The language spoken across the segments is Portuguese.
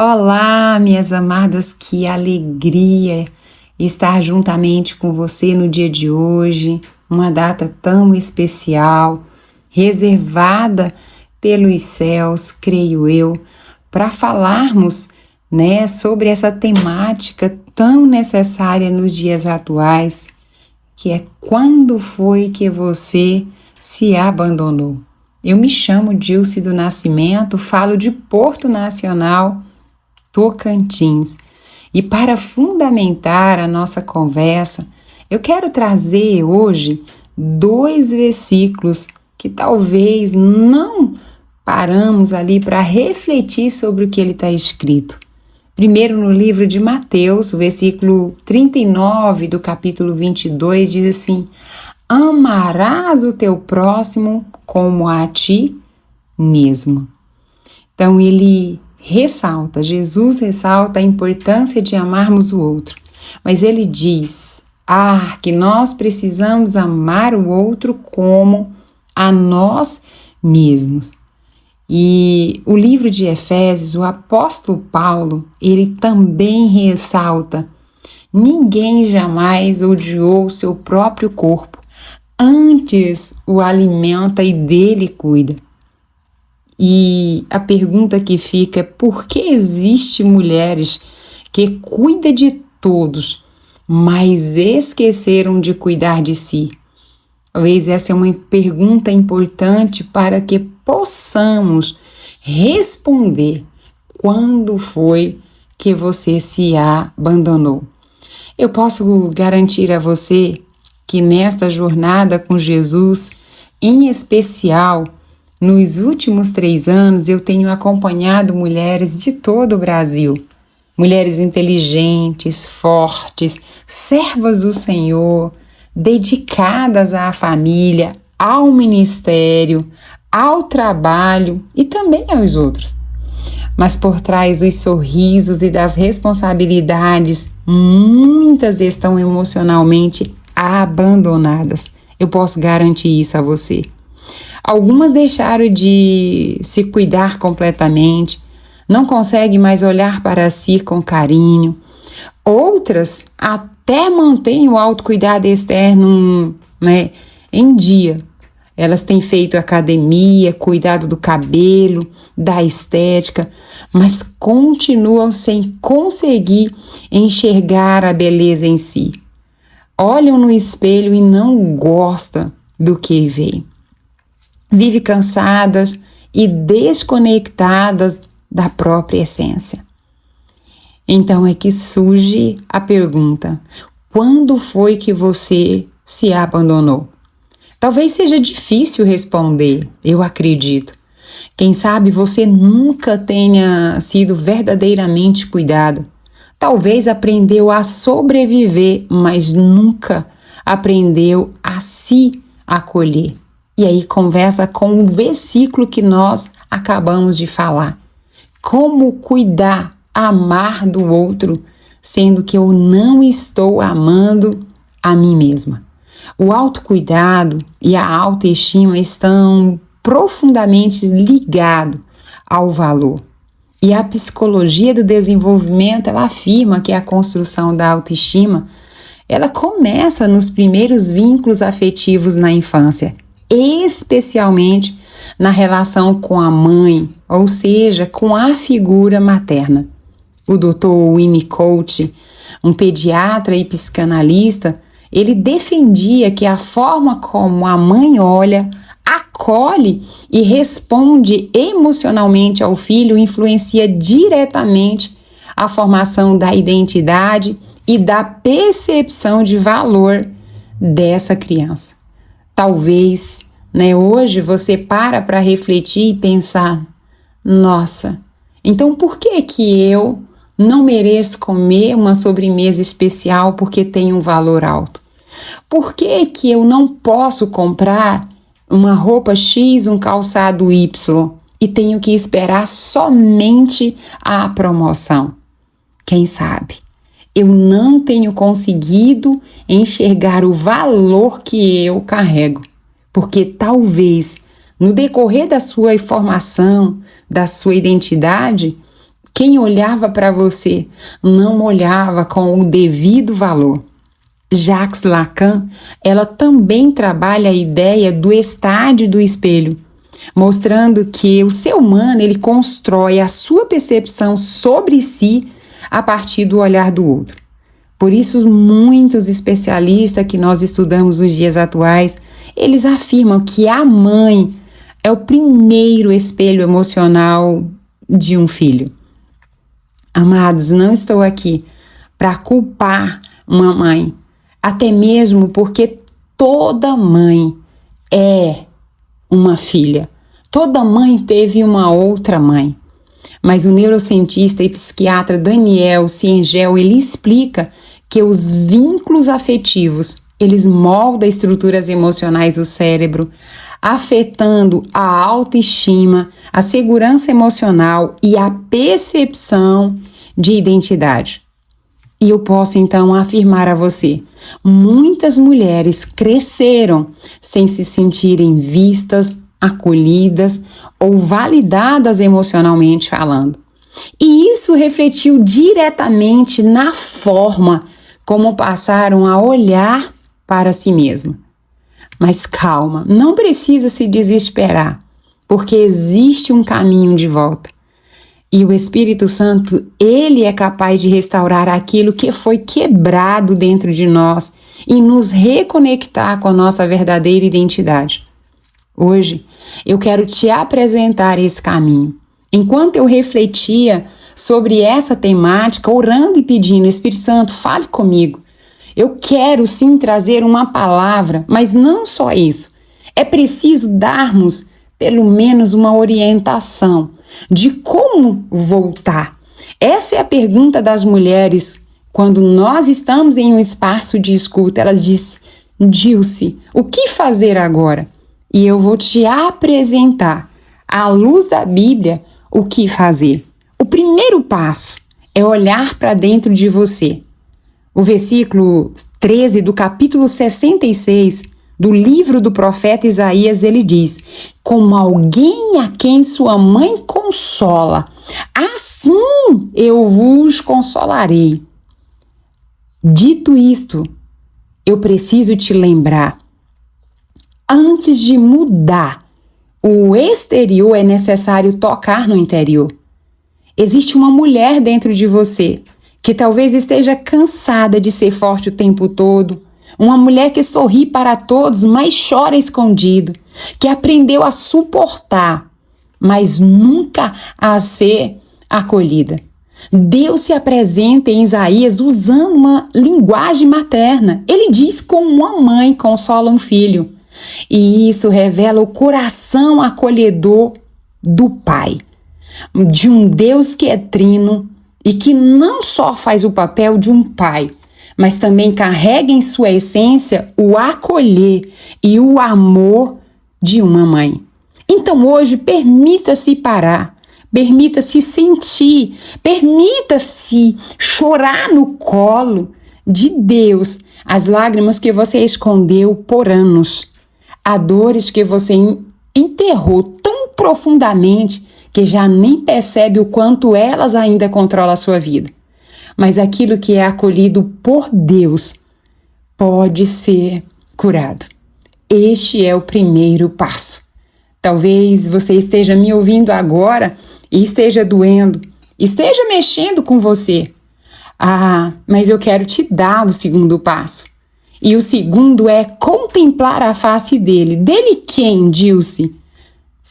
Olá, minhas amadas, que alegria estar juntamente com você no dia de hoje, uma data tão especial, reservada pelos céus, creio eu, para falarmos, sobre essa temática tão necessária nos dias atuais, que é quando foi que você se abandonou. Eu me chamo Dilce do Nascimento, falo de Porto Nacional, Tocantins. E para fundamentar a nossa conversa, eu quero trazer hoje 2 versículos que talvez não paramos ali para refletir sobre o que ele está escrito. Primeiro, no livro de Mateus, o versículo 39 do capítulo 22 diz assim: amarás o teu próximo como a ti mesmo. Então Jesus ressalta a importância de amarmos o outro, mas ele diz que nós precisamos amar o outro como a nós mesmos. E o livro de Efésios, o apóstolo Paulo, ele também ressalta: ninguém jamais odiou o seu próprio corpo, antes o alimenta e dele cuida. E a pergunta que fica é: por que existem mulheres que cuidam de todos, mas esqueceram de cuidar de si? Talvez essa é uma pergunta importante para que possamos responder: quando foi que você se abandonou? Eu posso garantir a você que nesta jornada com Jesus, em especial, nos últimos 3 anos, eu tenho acompanhado mulheres de todo o Brasil. Mulheres inteligentes, fortes, servas do Senhor, dedicadas à família, ao ministério, ao trabalho e também aos outros. Mas por trás dos sorrisos e das responsabilidades, muitas estão emocionalmente abandonadas. Eu posso garantir isso a você. Algumas deixaram de se cuidar completamente, não conseguem mais olhar para si com carinho. Outras até mantêm o autocuidado externo, em dia. Elas têm feito academia, cuidado do cabelo, da estética, mas continuam sem conseguir enxergar a beleza em si. Olham no espelho e não gostam do que veem. Vivem cansadas e desconectadas da própria essência. Então é que surge a pergunta: quando foi que você se abandonou? Talvez seja difícil responder, eu acredito. Quem sabe você nunca tenha sido verdadeiramente cuidada. Talvez aprendeu a sobreviver, mas nunca aprendeu a se acolher. E aí conversa com o versículo que nós acabamos de falar. Como cuidar, amar do outro, sendo que eu não estou amando a mim mesma? O autocuidado e a autoestima estão profundamente ligados ao valor. E a psicologia do desenvolvimento, ela afirma que a construção da autoestima, ela começa nos primeiros vínculos afetivos na infância, especialmente na relação com a mãe, ou seja, com a figura materna. O Dr. Winnicott, um pediatra e psicanalista, ele defendia que a forma como a mãe olha, acolhe e responde emocionalmente ao filho influencia diretamente a formação da identidade e da percepção de valor dessa criança. Talvez, hoje você para refletir e pensar: nossa, então por que eu não mereço comer uma sobremesa especial porque tem um valor alto? Por que eu não posso comprar uma roupa X, um calçado Y e tenho que esperar somente a promoção? Quem sabe? Eu não tenho conseguido enxergar o valor que eu carrego, porque talvez no decorrer da sua formação, da sua identidade, quem olhava para você não olhava com o devido valor. Jacques Lacan, ela também trabalha a ideia do estádio do espelho, mostrando que o ser humano ele constrói a sua percepção sobre si a partir do olhar do outro. Por isso, muitos especialistas que nós estudamos nos dias atuais, eles afirmam que a mãe é o primeiro espelho emocional de um filho. Amados, não estou aqui para culpar uma mãe, até mesmo porque toda mãe é uma filha. Toda mãe teve uma outra mãe. Mas o neurocientista e psiquiatra Daniel Siengel, ele explica que os vínculos afetivos, eles moldam estruturas emocionais do cérebro, afetando a autoestima, a segurança emocional e a percepção de identidade. E eu posso então afirmar a você, muitas mulheres cresceram sem se sentirem vistas, acolhidas ou validadas emocionalmente falando. E isso refletiu diretamente na forma como passaram a olhar para si mesma. Mas calma, não precisa se desesperar, porque existe um caminho de volta. E o Espírito Santo, ele é capaz de restaurar aquilo que foi quebrado dentro de nós e nos reconectar com a nossa verdadeira identidade. Hoje, eu quero te apresentar esse caminho. Enquanto eu refletia sobre essa temática, orando e pedindo, Espírito Santo, fale comigo. Eu quero sim trazer uma palavra, mas não só isso. É preciso darmos pelo menos uma orientação de como voltar. Essa é a pergunta das mulheres quando nós estamos em um espaço de escuta. Elas dizem, Dilce, o que fazer agora? E eu vou te apresentar, à luz da Bíblia, o que fazer. O primeiro passo é olhar para dentro de você. O versículo 13 do capítulo 66 do livro do profeta Isaías, ele diz, como alguém a quem sua mãe consola, assim eu vos consolarei. Dito isto, eu preciso te lembrar, antes de mudar o exterior, é necessário tocar no interior. Existe uma mulher dentro de você que talvez esteja cansada de ser forte o tempo todo, uma mulher que sorri para todos, mas chora escondido, que aprendeu a suportar, mas nunca a ser acolhida. Deus se apresenta em Isaías usando uma linguagem materna. Ele diz como uma mãe consola um filho. E isso revela o coração acolhedor do Pai, de um Deus que é trino e que não só faz o papel de um pai, mas também carrega em sua essência o acolher e o amor de uma mãe. Então hoje permita-se parar, permita-se sentir, permita-se chorar no colo de Deus as lágrimas que você escondeu por anos, as dores que você enterrou tão profundamente que já nem percebe o quanto elas ainda controlam a sua vida. Mas aquilo que é acolhido por Deus pode ser curado. Este é o primeiro passo. Talvez você esteja me ouvindo agora e esteja doendo, esteja mexendo com você. Mas eu quero te dar o segundo passo. E o segundo é contemplar a face dele. Dele quem, Dilce?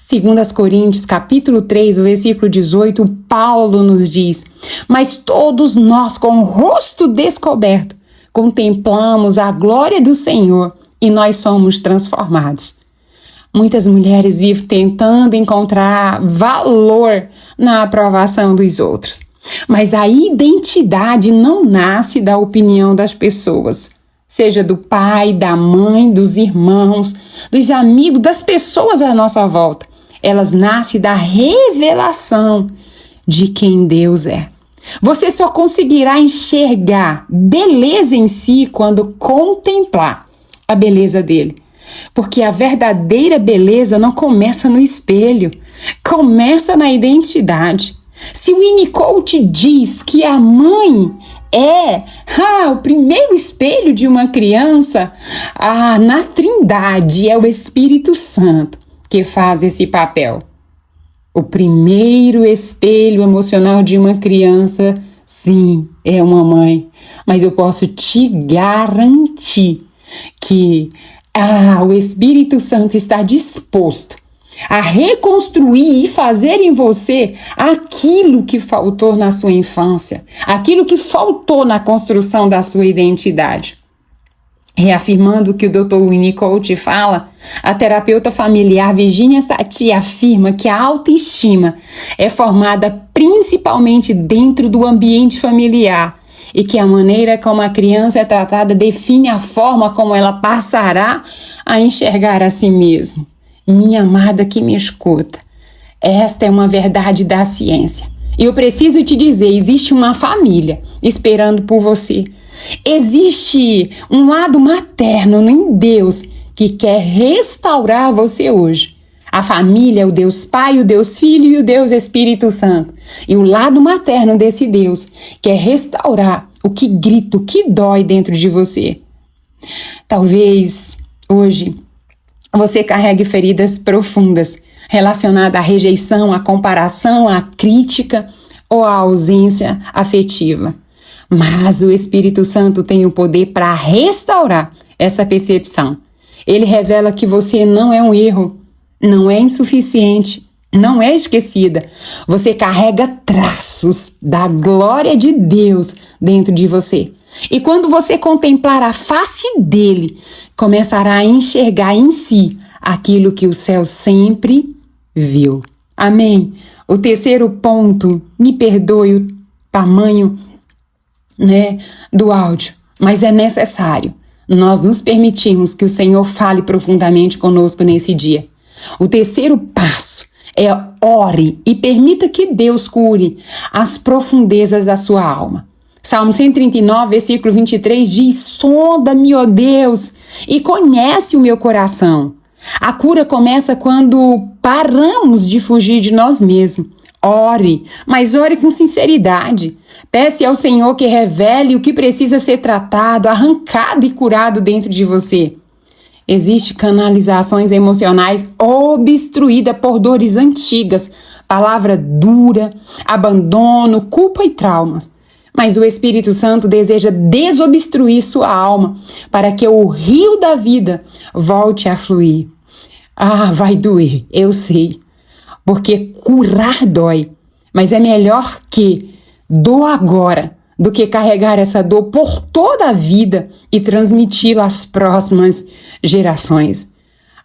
2 Coríntios, capítulo 3, o versículo 18, Paulo nos diz, mas todos nós, com o rosto descoberto, contemplamos a glória do Senhor e nós somos transformados. Muitas mulheres vivem tentando encontrar valor na aprovação dos outros, mas a identidade não nasce da opinião das pessoas, seja do pai, da mãe, dos irmãos, dos amigos, das pessoas à nossa volta. Elas nascem da revelação de quem Deus é. Você só conseguirá enxergar beleza em si quando contemplar a beleza dele. Porque a verdadeira beleza não começa no espelho, começa na identidade. Se o Winnicott diz que a mãe é o primeiro espelho de uma criança, na Trindade é o Espírito Santo que faz esse papel. O primeiro espelho emocional de uma criança, sim, é uma mãe. Mas eu posso te garantir que o Espírito Santo está disposto a reconstruir e fazer em você aquilo que faltou na sua infância, aquilo que faltou na construção da sua identidade. Reafirmando o que o Dr. Winnicott fala, a terapeuta familiar Virginia Satir afirma que a autoestima é formada principalmente dentro do ambiente familiar e que a maneira como a criança é tratada define a forma como ela passará a enxergar a si mesma. Minha amada que me escuta, esta é uma verdade da ciência. E eu preciso te dizer, existe uma família esperando por você. Existe um lado materno em Deus que quer restaurar você hoje. A família é o Deus Pai, o Deus Filho e o Deus Espírito Santo. E o lado materno desse Deus quer restaurar o que grita, o que dói dentro de você. Talvez hoje você carregue feridas profundas relacionadas à rejeição, à comparação, à crítica ou à ausência afetiva. Mas o Espírito Santo tem o poder para restaurar essa percepção. Ele revela que você não é um erro, não é insuficiente, não é esquecida. Você carrega traços da glória de Deus dentro de você. E quando você contemplar a face dele, começará a enxergar em si aquilo que o céu sempre viu. Amém? O terceiro ponto, me perdoe o tamanho, do áudio, mas é necessário nós nos permitirmos que o Senhor fale profundamente conosco nesse dia. O terceiro passo é ore e permita que Deus cure as profundezas da sua alma. Salmo 139, versículo 23 diz: sonda-me, ó Deus, e conhece o meu coração. A cura começa quando paramos de fugir de nós mesmos. Ore, mas ore com sinceridade. Peça ao Senhor que revele o que precisa ser tratado, arrancado e curado dentro de você. Existem canalizações emocionais obstruídas por dores antigas, palavra dura, abandono, culpa e traumas. Mas o Espírito Santo deseja desobstruir sua alma para que o rio da vida volte a fluir. Vai doer, eu sei. Porque curar dói, mas é melhor que doa agora do que carregar essa dor por toda a vida e transmiti-la às próximas gerações.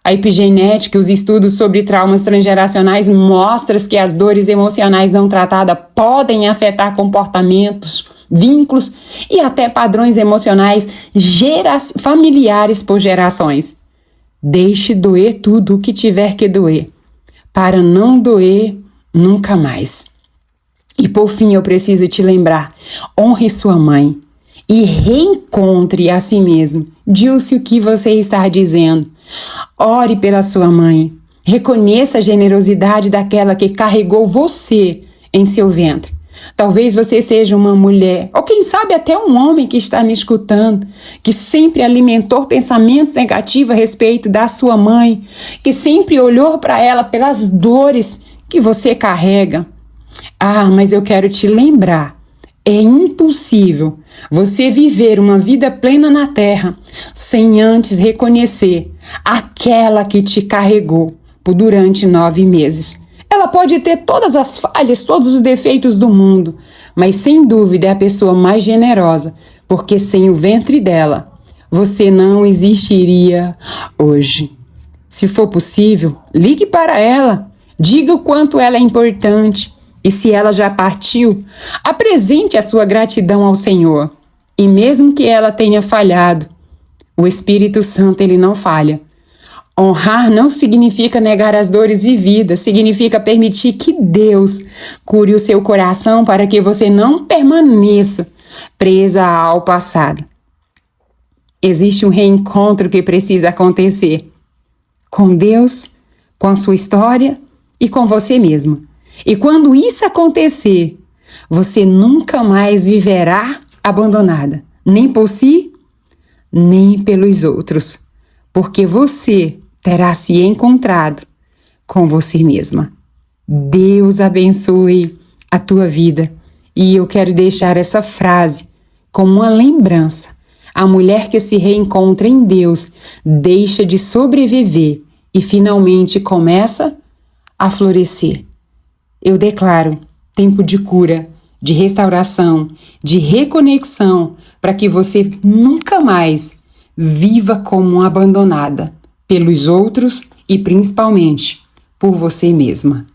A epigenética e os estudos sobre traumas transgeracionais mostram que as dores emocionais não tratadas podem afetar comportamentos, vínculos e até padrões emocionais familiares por gerações. Deixe doer tudo o que tiver que doer, para não doer nunca mais. E por fim eu preciso te lembrar, honre sua mãe e reencontre a si mesmo. Diz o que você está dizendo. Ore pela sua mãe. Reconheça a generosidade daquela que carregou você em seu ventre. Talvez você seja uma mulher, ou quem sabe até um homem que está me escutando, que sempre alimentou pensamentos negativos a respeito da sua mãe, que sempre olhou para ela pelas dores que você carrega. Mas eu quero te lembrar, é impossível você viver uma vida plena na terra sem antes reconhecer aquela que te carregou durante 9 meses. Ela pode ter todas as falhas, todos os defeitos do mundo, mas sem dúvida é a pessoa mais generosa, porque sem o ventre dela, você não existiria hoje. Se for possível, ligue para ela, diga o quanto ela é importante, e se ela já partiu, apresente a sua gratidão ao Senhor. E mesmo que ela tenha falhado, o Espírito Santo, ele não falha. Honrar não significa negar as dores vividas, significa permitir que Deus cure o seu coração para que você não permaneça presa ao passado. Existe um reencontro que precisa acontecer com Deus, com a sua história e com você mesma. E quando isso acontecer, você nunca mais viverá abandonada, nem por si, nem pelos outros, porque você terá se encontrado com você mesma. Deus abençoe a tua vida. E eu quero deixar essa frase como uma lembrança. A mulher que se reencontra em Deus deixa de sobreviver e finalmente começa a florescer. Eu declaro tempo de cura, de restauração, de reconexão, para que você nunca mais viva como uma abandonada pelos outros e principalmente por você mesma.